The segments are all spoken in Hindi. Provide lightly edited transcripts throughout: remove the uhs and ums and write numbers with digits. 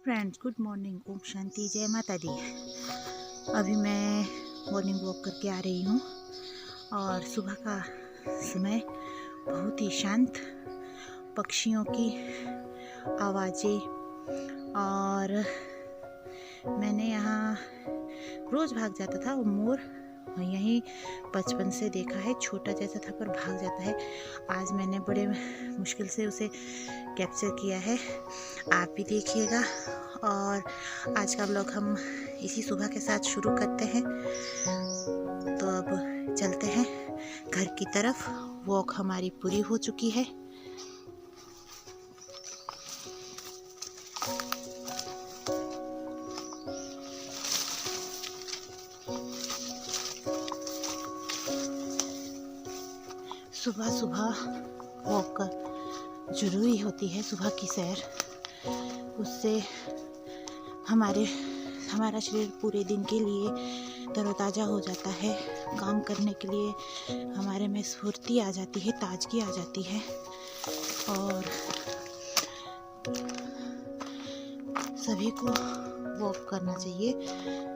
Friends, good morning. Om Shanti, जय माता दी। अभी मैं मॉर्निंग वॉक करके आ रही हूँ और सुबह का समय बहुत ही शांत, पक्षियों की आवाज़ें। और मैंने यहाँ रोज़ भाग जाता था वो मोर, यहीं बचपन से देखा है, छोटा जैसा था पर भाग जाता है। आज मैंने बड़े मुश्किल से उसे कैप्चर किया है, आप भी देखिएगा। और आज का ब्लॉग हम इसी सुबह के साथ शुरू करते हैं। तो अब चलते हैं घर की तरफ। वॉक हमारी पूरी हो चुकी है। सुबह सुबह वॉक जरूरी होती है, सुबह की सैर। उससे हमारा शरीर पूरे दिन के लिए तरोताज़ा हो जाता है। काम करने के लिए हमारे में स्फूर्ति आ जाती है, ताजगी आ जाती है। और सभी को वॉक करना चाहिए।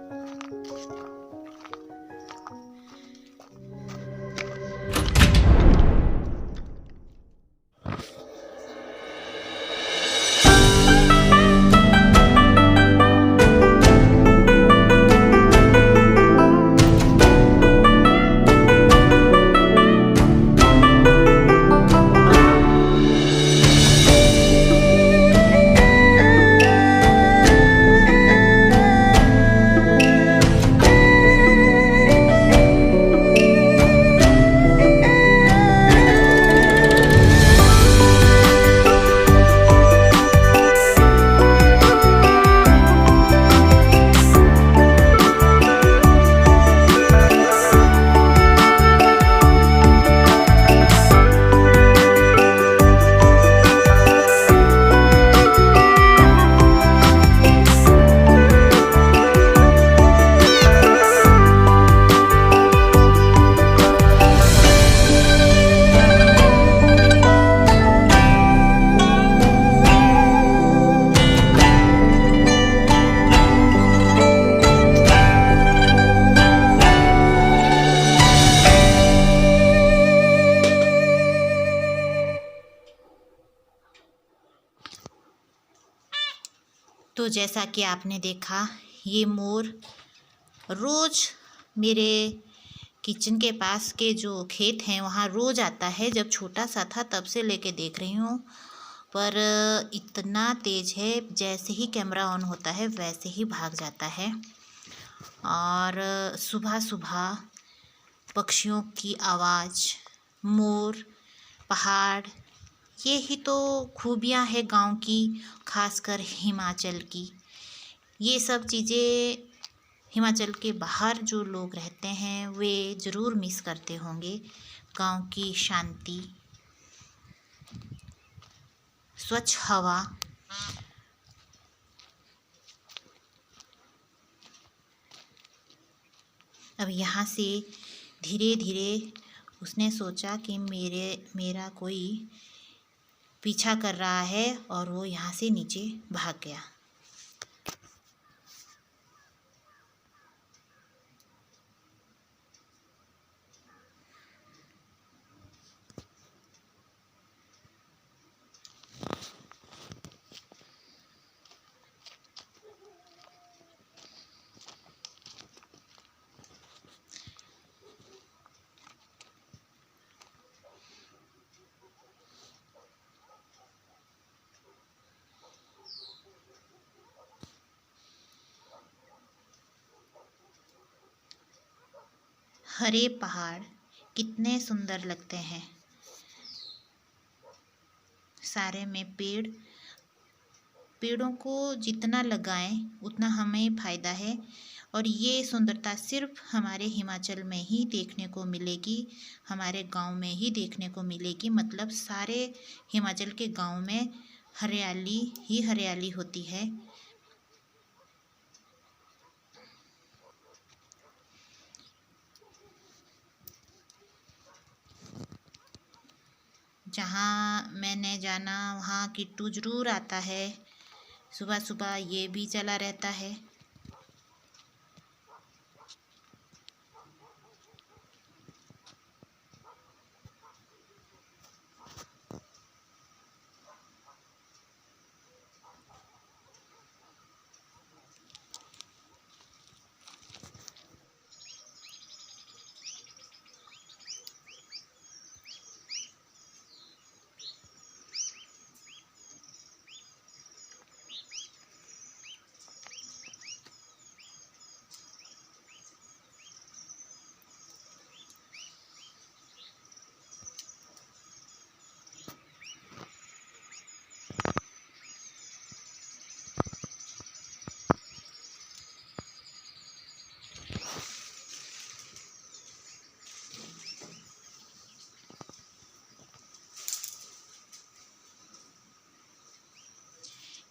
तो जैसा कि आपने देखा, ये मोर रोज़ मेरे किचन के पास के जो खेत हैं वहाँ रोज़ आता है। जब छोटा सा था तब से लेके देख रही हूँ, पर इतना तेज़ है, जैसे ही कैमरा ऑन होता है वैसे ही भाग जाता है। और सुबह सुबह पक्षियों की आवाज़, मोर, पहाड़, ये ही तो खूबियाँ हैं गांव की, खासकर हिमाचल की। ये सब चीज़ें हिमाचल के बाहर जो लोग रहते हैं वे ज़रूर मिस करते होंगे। गांव की शांति, स्वच्छ हवा। अब यहाँ से धीरे धीरे उसने सोचा कि मेरा कोई पीछा कर रहा है और वो यहाँ से नीचे भाग गया। हरे पहाड़ कितने सुंदर लगते हैं। सारे में पेड़ों को जितना लगाएं उतना हमें फ़ायदा है। और ये सुंदरता सिर्फ हमारे हिमाचल में ही देखने को मिलेगी, हमारे गांव में ही देखने को मिलेगी। मतलब सारे हिमाचल के गांव में हरियाली ही हरियाली होती है। जहाँ मैंने जाना वहाँ किट्टू ज़रूर आता है। सुबह सुबह ये भी चला रहता है।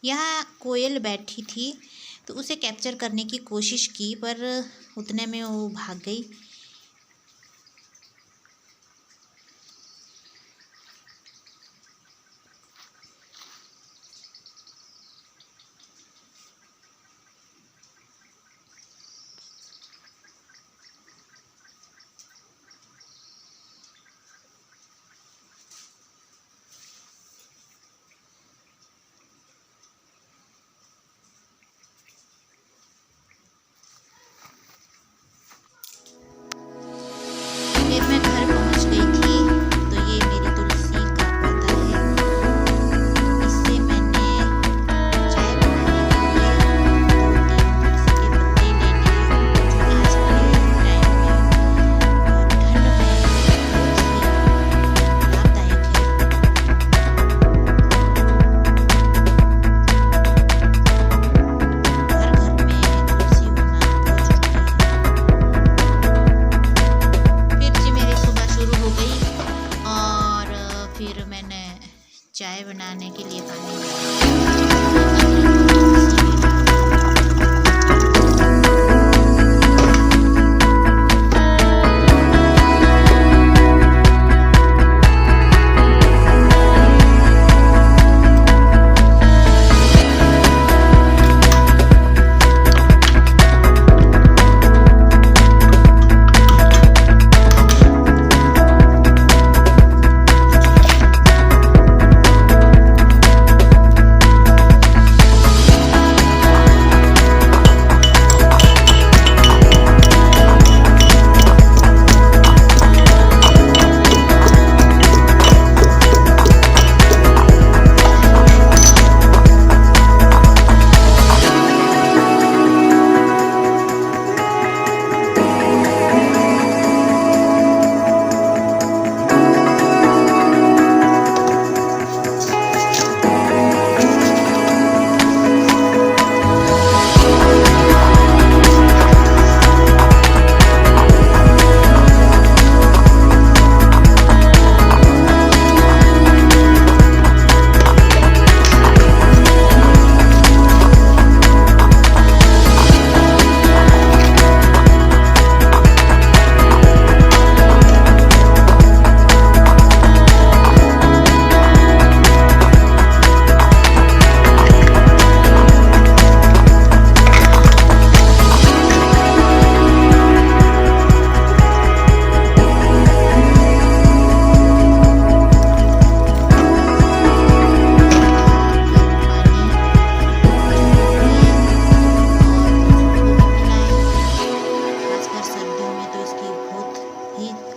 यहाँ कोयल बैठी थी तो उसे कैप्चर करने की कोशिश की, पर उतने में वो भाग गई। फिर मैं घर पहुंच गई थी तो ये मेरी तुलसी का पौधा है। इससे मैंने चाय बनाने के लिए 2-3 तुलसी के पत्ते ले लिए, जो आज के टाइम में और ठंड में बहुत ही लाभदायक है। हर घर में तुलसी होना बहुत जरूरी है। फिर जी मेरी सुबह शुरू हो गई और फिर मैंने चाय बनाने के लिए पानी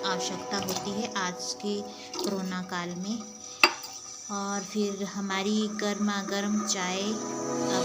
आवश्यकता होती है आज के कोरोना काल में। और फिर हमारी गर्मा गर्म चाय अब